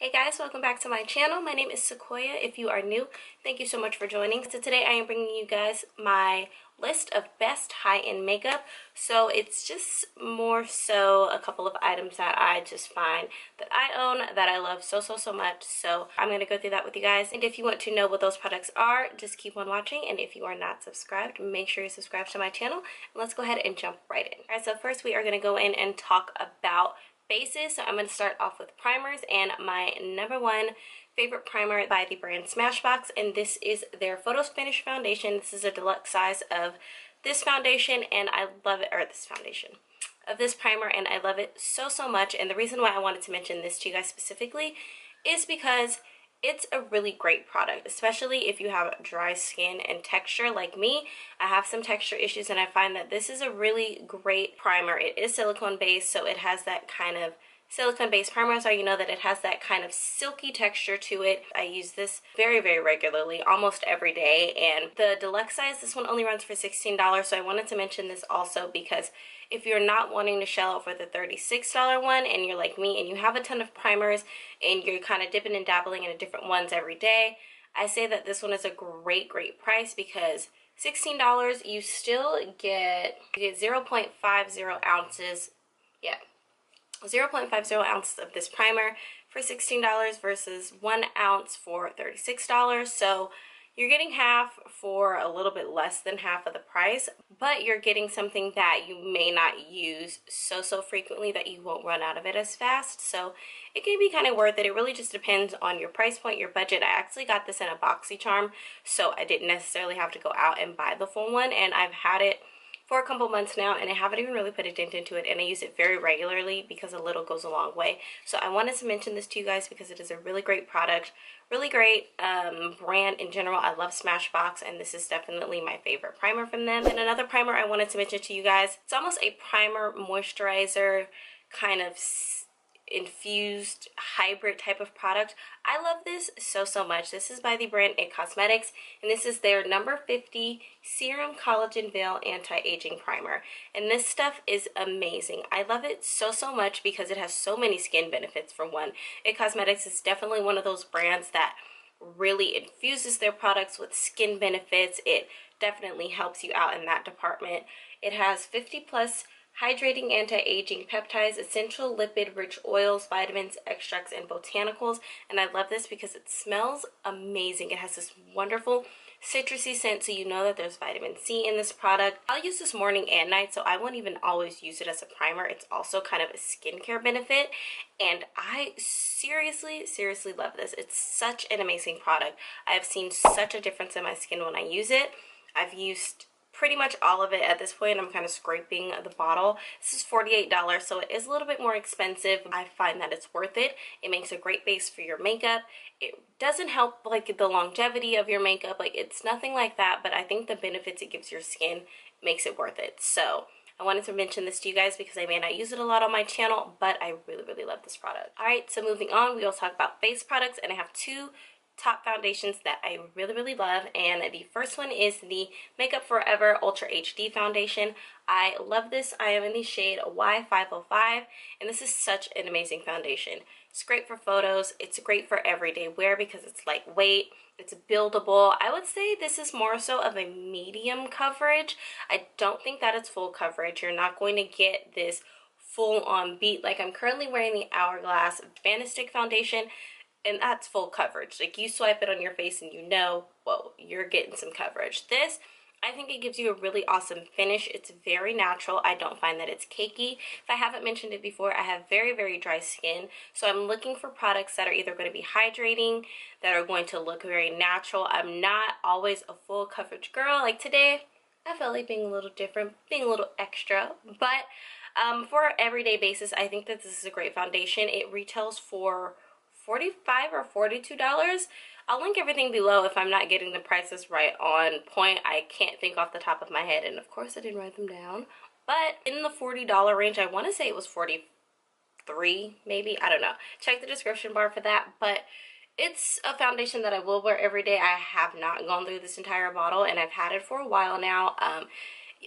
Hey guys, welcome back to my channel. My name is Sequoia. If you are new, thank you so much for joining. So today I am bringing you guys my list of best high-end makeup. So it's just more so a couple of items that I just find that I own that I love so much. So I'm going to go through that with you guys. And if you want to know what those products are, just keep on watching. And if you are not subscribed, make sure you subscribe to my channel. And let's go ahead and jump right in. Alright, so first we are going to go in and talk about bases. So I'm going to start off with primers, and my number one favorite primer by the brand Smashbox, and this is their Photo Finish foundation. This is a deluxe size of this foundation, and I love it, or this foundation of this primer, and I love it so much. And the reason why I wanted to mention this to you guys specifically is because it's a really great product, especially if you have dry skin and texture like me. I have some texture issues, and I find that this is a really great primer. It is silicone based, so it has that kind of silicone based primer, so you know that it has that kind of silky texture to it. I use this very regularly, almost every day, and the deluxe size, this one only runs for $16. So I wanted to mention this also because if you're not wanting to shell out for the $36 one and you're like me and you have a ton of primers and you're kind of dipping and dabbling in different ones every day, I say that this one is a great price because $16 you still get 0.50 ounces. Yeah, 0.50 ounces of this primer for $16 versus 1 ounce for $36. So you're getting half for a little bit less than half of the price, but you're getting something that you may not use so frequently that you won't run out of it as fast. So it can be kind of worth it. It really just depends on your price point, your budget. I actually got this in a BoxyCharm, so I didn't necessarily have to go out and buy the full one, and I've had it for a couple months now, and I haven't even really put a dent into it, and I use it very regularly because a little goes a long way. So I wanted to mention this to you guys because it is a really great product, really great brand in general. I love Smashbox, and this is definitely my favorite primer from them. And another primer I wanted to mention to you guys, it's almost a primer moisturizer kind of infused hybrid type of product. I love this so much. This is by the brand It Cosmetics, and this is their number 50 Serum Collagen Veil Anti-Aging Primer, and this stuff is amazing. I love it so much because it has so many skin benefits. For one, It Cosmetics is definitely one of those brands that really infuses their products with skin benefits. It definitely helps you out in that department. It has 50 plus hydrating anti-aging peptides, essential lipid-rich oils, vitamins, extracts, and botanicals. And I love this because it smells amazing. It has this wonderful citrusy scent, so you know that there's vitamin C in this product. I'll use this morning and night, so I won't even always use it as a primer. It's also kind of a skincare benefit, and I seriously love this. It's such an amazing product. I have seen such a difference in my skin when I use it. I've used pretty much all of it at this point. I'm kind of scraping the bottle. This is $48, so it is a little bit more expensive. I find that it's worth it. It makes a great base for your makeup. It doesn't help like the longevity of your makeup, like it's nothing like that, but I think the benefits it gives your skin makes it worth it. So I wanted to mention this to you guys because I may not use it a lot on my channel, but I really love this product. Alright, so moving on, we will talk about face products, and I have two top foundations that I really love, and the first one is the Makeup Forever Ultra HD foundation. I love this. I am in the shade Y505, and this is such an amazing foundation. It's great for photos. It's great for everyday wear because it's lightweight, it's buildable. I would say this is more so of a medium coverage. I don't think that it's full coverage. You're not going to get this full on beat. Like, I'm currently wearing the Hourglass Vanistic foundation, and that's full coverage. Like, you swipe it on your face and you know, whoa, you're getting some coverage. This, I think it gives you a really awesome finish. It's very natural. I don't find that it's cakey. If I haven't mentioned it before, I have very dry skin, so I'm looking for products that are either going to be hydrating, that are going to look very natural. I'm not always a full coverage girl. Like today, I felt like being a little different, being a little extra, but for an everyday basis, I think that this is a great foundation. It retails for $45 or $42. I'll link everything below if I'm not getting the prices right on point. I can't think off the top of my head, and of course I didn't write them down. But in the $40 range, I want to say it was 43 maybe, I don't know. Check the description bar for that, but it's a foundation that I will wear every day. I have not gone through this entire bottle, and I've had it for a while now.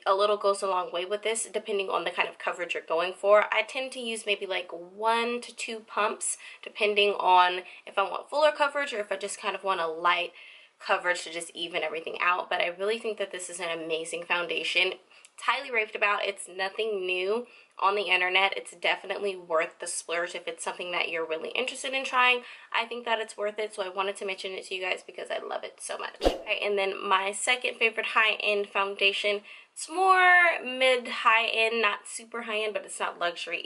a little goes a long way with this, depending on the kind of coverage you're going for. I tend to use maybe like 1 to 2 pumps, depending on if I want fuller coverage or if I just kind of want a light coverage to just even everything out. But I really think that this is an amazing foundation. It's highly raved about. It's nothing new on the internet. It's definitely worth the splurge if it's something that you're really interested in trying. I think that it's worth it, so I wanted to mention it to you guys because I love it so much. Okay, and then my second favorite high-end foundation, it's more mid-high end, not super high-end, but it's not luxury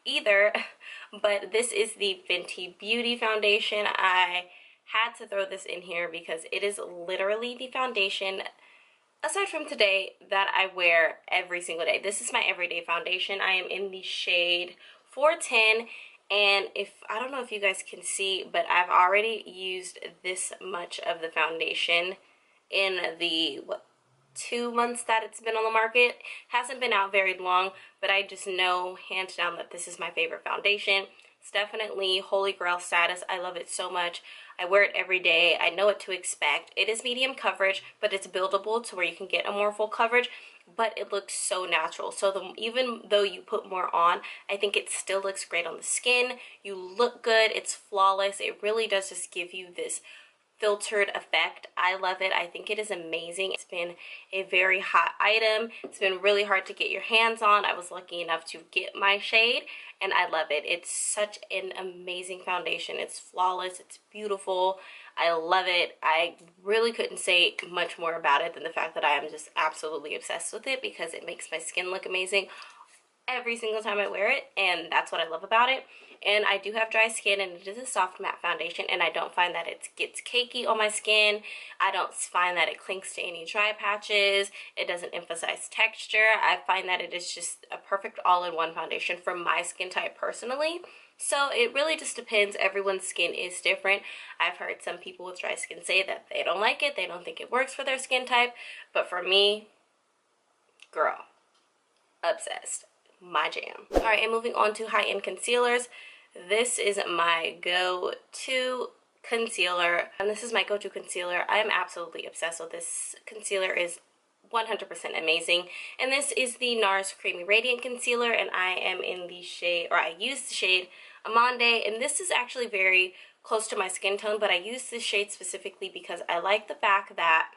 either. But this is the Fenty Beauty foundation. I had to throw this in here because it is literally the foundation, aside from today, that I wear every single day. This is my everyday foundation. I am in the shade 410, and I don't know if you guys can see, but I've already used this much of the foundation in the 2 months that it's been on the market. Hasn't been out very long, but I just know hands down that this is my favorite foundation. It's definitely holy grail status. I love it so much. I wear it every day. I know what to expect. It is medium coverage, but it's buildable to where you can get a more full coverage, but it looks so natural. So even though you put more on, I think it still looks great on the skin. You look good. It's flawless. It really does just give you this filtered effect. I love it. I think it is amazing. It's been a very hot item. It's been really hard to get your hands on. I was lucky enough to get my shade, and I love it. It's such an amazing foundation. It's flawless. It's beautiful. I love it. I really couldn't say much more about it than the fact that I am just absolutely obsessed with it because it makes my skin look amazing every single time I wear it, and that's what I love about it. And I do have dry skin, and it is a soft matte foundation, and I don't find that it gets cakey on my skin. I don't find that it clings to any dry patches. It doesn't emphasize texture. I find that it is just a perfect all-in-one foundation for my skin type personally. So it really just depends. Everyone's skin is different. I've heard some people with dry skin say that they don't like it. They don't think it works for their skin type. But for me, girl, obsessed. My jam. All right, and moving on to high-end concealers. This is my go-to concealer, and this is my go-to concealer. I am absolutely obsessed with this concealer. Is 100% amazing, and this is the NARS Creamy Radiant Concealer, and I am in the shade, or I use the shade Amande, and this is actually very close to my skin tone, but I use this shade specifically because I like the fact that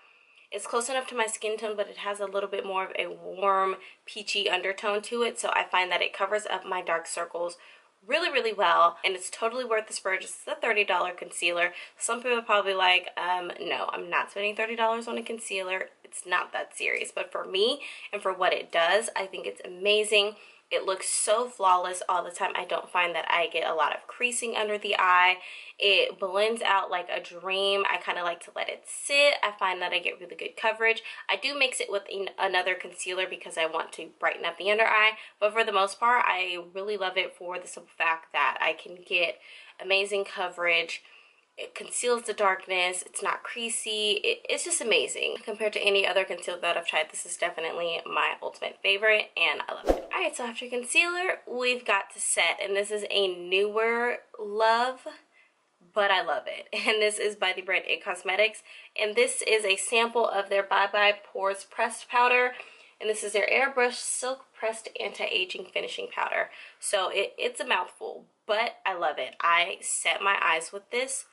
it's close enough to my skin tone, but it has a little bit more of a warm, peachy undertone to it, so I find that it covers up my dark circles really, really well, and it's totally worth the splurge. It's a $30 concealer. Some people are probably like, no, I'm not spending $30 on a concealer. It's not that serious, but for me and for what it does, I think it's amazing. It looks so flawless all the time. I don't find that I get a lot of creasing under the eye. It blends out like a dream. I kind of like to let it sit. I find that I get really good coverage. I do mix it with another concealer because I want to brighten up the under eye, but for the most part, I really love it for the simple fact that I can get amazing coverage. It conceals the darkness. It's not creasy. It's just amazing. Compared to any other concealer that I've tried, this is definitely my ultimate favorite, and I love it. Alright, so after concealer, we've got to set, and this is a newer love, but I love it. And this is by the brand It Cosmetics, and this is a sample of their Bye Bye Pores Pressed Powder, and this is their Airbrush Silk Pressed Anti-Aging Finishing Powder. So it's a mouthful, but I love it. I set my eyes with this.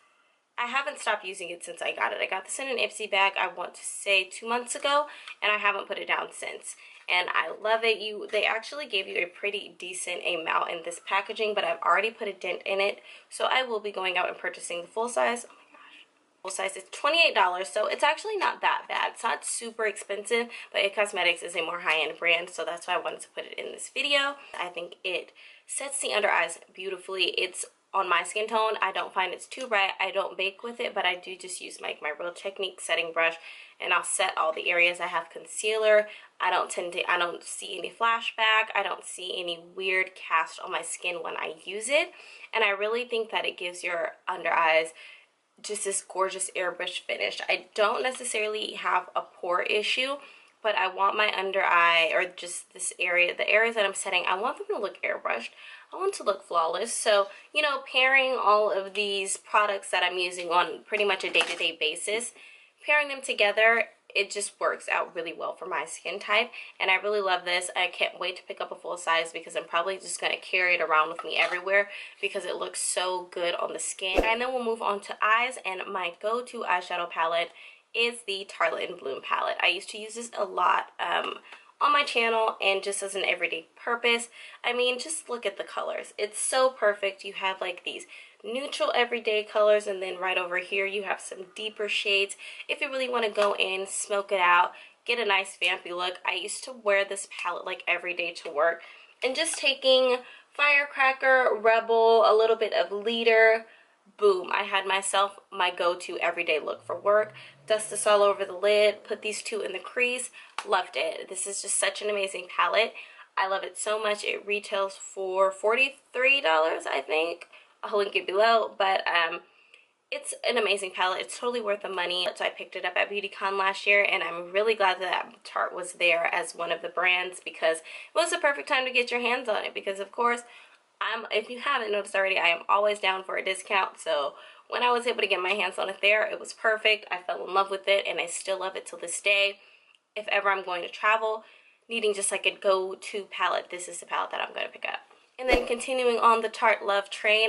I haven't stopped using it since I got it. I got this in an Ipsy bag, I want to say 2 months ago, and I haven't put it down since. And I love it. They actually gave you a pretty decent amount in this packaging, but I've already put a dent in it, so I will be going out and purchasing the full size. Oh my gosh. Full size is $28, so it's actually not that bad. It's not super expensive, but It Cosmetics is a more high-end brand, so that's why I wanted to put it in this video. I think it sets the under eyes beautifully. It's on my skin tone. I don't find it's too bright. I don't bake with it, but I do just use my Real Technique setting brush, and I'll set all the areas I have concealer. I don't see any flashback. I don't see any weird cast on my skin when I use it, and I really think that it gives your under eyes just this gorgeous airbrush finish. I don't necessarily have a pore issue, but I want my under eye, or just this area, the areas that I'm setting, I want them to look airbrushed. I want to look flawless. So, you know, pairing all of these products that I'm using on pretty much a day-to-day basis, pairing them together, it just works out really well for my skin type, and I really love this. I can't wait to pick up a full size because I'm probably just going to carry it around with me everywhere because it looks so good on the skin. And then we'll move on to eyes, and my go-to eyeshadow palette is the Tartelette in Bloom palette. I used to use this a lot on my channel and just as an everyday purpose. I mean, just look at the colors. It's so perfect. You have like these neutral everyday colors, and then right over here you have some deeper shades if you really want to go in, smoke it out, get a nice vampy look. I used to wear this palette like every day to work, and just taking Firecracker, Rebel, a little bit of Leader, boom, I had myself my go-to everyday look for work. Dust this all over the lid, put these two in the crease, loved it. This is just such an amazing palette. I love it so much. It retails for $43, I think. I'll link it below, but it's an amazing palette. It's totally worth the money. So I picked it up at BeautyCon last year, and I'm really glad that Tarte was there as one of the brands because it was the perfect time to get your hands on it because, of course, if you haven't noticed already, I am always down for a discount. So when I was able to get my hands on it there, it was perfect. I fell in love with it, and I still love it till this day. If ever I'm going to travel, needing just like a go-to palette, this is the palette that I'm going to pick up. And then continuing on the Tarte Love train,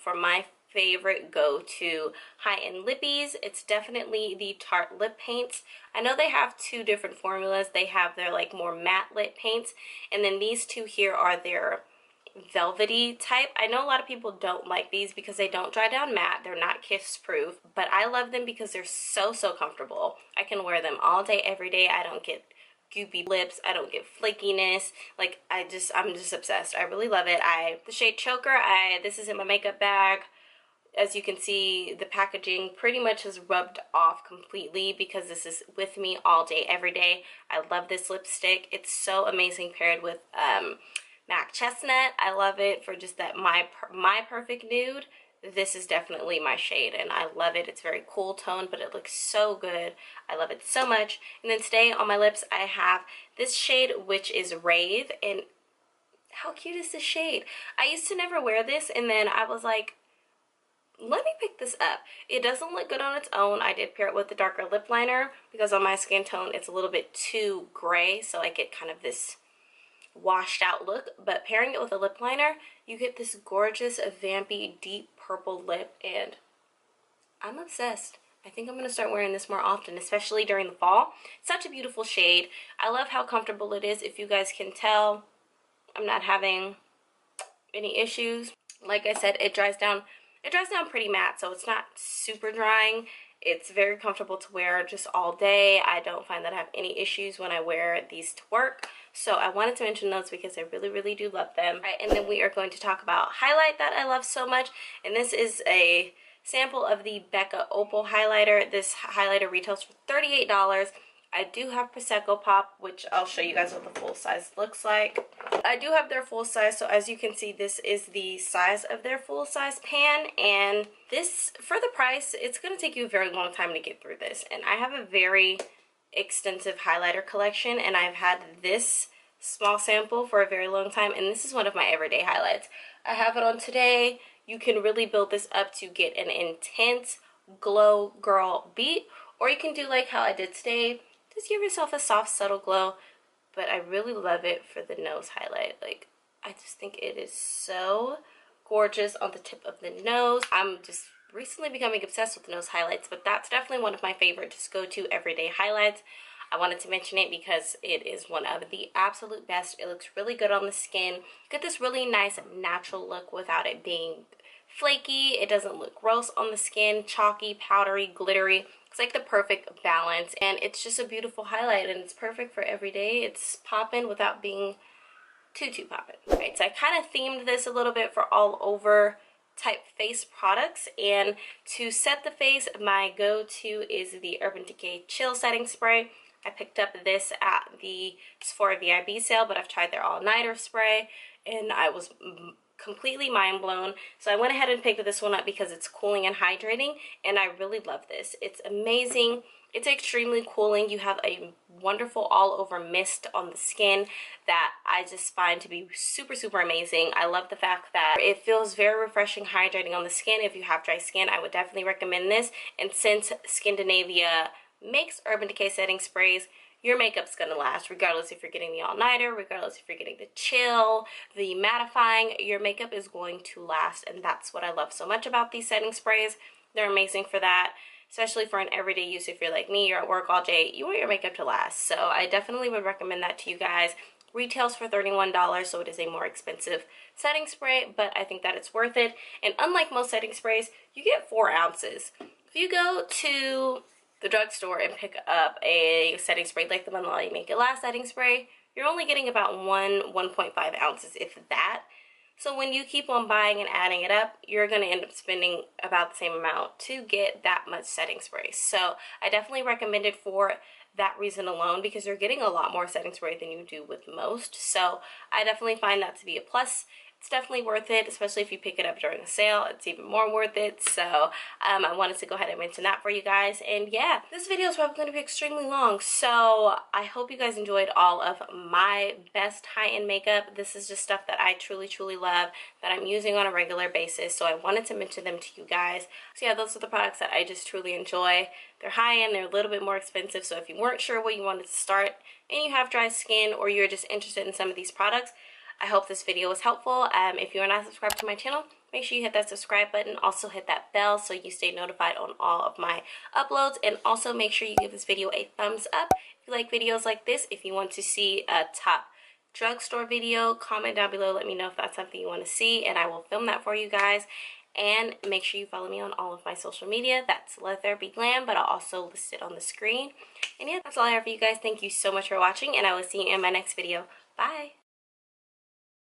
for my favorite go-to high-end lippies, it's definitely the Tarte lip paints. I know they have two different formulas. They have their like more matte lip paints, and then these two here are their velvety type. I know a lot of people don't like these because they don't dry down matte. They're not kiss proof, but I love them because they're so comfortable. I can wear them all day, every day. I don't get goopy lips, I don't get flakiness. Like I'm just obsessed. I really love it. The shade Choker, this is in my makeup bag. As you can see, the packaging pretty much has rubbed off completely because this is with me all day, every day. I love this lipstick. It's so amazing paired with MAC Chestnut. I love it for just that my perfect nude. This is definitely my shade, and I love it. It's very cool tone, but it looks so good. I love it so much. And then today on my lips, I have this shade, which is Rave, and how cute is this shade? I used to never wear this, and then I was like, let me pick this up. It doesn't look good on its own. I did pair it with the darker lip liner because on my skin tone, it's a little bit too gray, so I get kind of this washed out look, but pairing it with a lip liner, you get this gorgeous vampy deep purple lip, and I'm obsessed. I think I'm going to start wearing this more often, especially during the fall. Such a beautiful shade. I love how comfortable it is. If you guys can tell, I'm not having any issues. Like I said, it dries down pretty matte, so it's not super drying. It's very comfortable to wear just all day. I don't find that I have any issues when I wear these to work. So I wanted to mention those because I really do love them. All right, and then we are going to talk about highlight that I love so much. And this is a sample of the Becca Opal highlighter. This highlighter retails for $38. I do have Prosecco Pop, which I'll show you guys what the full size looks like. I do have their full size, so as you can see, this is the size of their full size pan, and this, for the price, it's going to take you a very long time to get through this. And I have a very extensive highlighter collection, and I've had this small sample for a very long time, and this is one of my everyday highlights. I have it on today. You can really build this up to get an intense glow girl beat, or you can do like how I did today. Just give yourself a soft, subtle glow, but I really love it for the nose highlight. Like, I just think it is so gorgeous on the tip of the nose. I'm just recently becoming obsessed with nose highlights, but that's definitely one of my favorite just go-to everyday highlights. I wanted to mention it because it is one of the absolute best. It looks really good on the skin. Get this really nice natural look without it being flaky. It doesn't look gross on the skin, chalky, powdery, glittery. It's like the perfect balance, and it's just a beautiful highlight, and it's perfect for every day. It's popping without being too popping. Right, so I kind of themed this a little bit for all over type face products, and to set the face, my go-to is the Urban Decay Chill Setting Spray. I picked up this at the Sephora VIB sale, but I've tried their all-nighter spray, and I was completely mind blown. So I went ahead and picked this one up because it's cooling and hydrating, and I really love this. It's amazing. It's extremely cooling. You have a wonderful all over mist on the skin that I just find to be super amazing. I love the fact that it feels very refreshing, hydrating on the skin. If you have dry skin, I would definitely recommend this. And since Skindinavia makes Urban Decay setting sprays, your makeup's gonna last regardless if you're getting the all-nighter, regardless if you're getting the chill, the mattifying, your makeup is going to last. And that's what I love so much about these setting sprays. They're amazing for that, especially for an everyday use. If you're like me, you're at work all day, you want your makeup to last. So I definitely would recommend that to you guys. Retails for $31, so it is a more expensive setting spray, but I think that it's worth it. And unlike most setting sprays, you get 4 ounces. If you go to the drugstore and pick up a setting spray like the Banlali Make It Last setting spray, you're only getting about 1.5 ounces, if that. So when you keep on buying and adding it up, you're going to end up spending about the same amount to get that much setting spray. So I definitely recommend it for that reason alone, because you're getting a lot more setting spray than you do with most. So I definitely find that to be a plus. It's definitely worth it, especially if you pick it up during a sale. It's even more worth it. So I wanted to go ahead and mention that for you guys. And yeah, this video is probably going to be extremely long, so I hope you guys enjoyed all of my best high-end makeup. This is just stuff that I truly love, that I'm using on a regular basis, so I wanted to mention them to you guys. So yeah, those are the products that I just truly enjoy. They're high-end, they're a little bit more expensive, so if you weren't sure where you wanted to start and you have dry skin, or you're just interested in some of these products, I hope this video was helpful. If you are not subscribed to my channel, make sure you hit that subscribe button. Also hit that bell so you stay notified on all of my uploads. And also make sure you give this video a thumbs up if you like videos like this. If you want to see a top drugstore video, comment down below. Let me know if that's something you want to see, and I will film that for you guys. And make sure you follow me on all of my social media. That's Let There Be Glam, but I'll also list it on the screen. And yeah, that's all I have for you guys. Thank you so much for watching, and I will see you in my next video. Bye!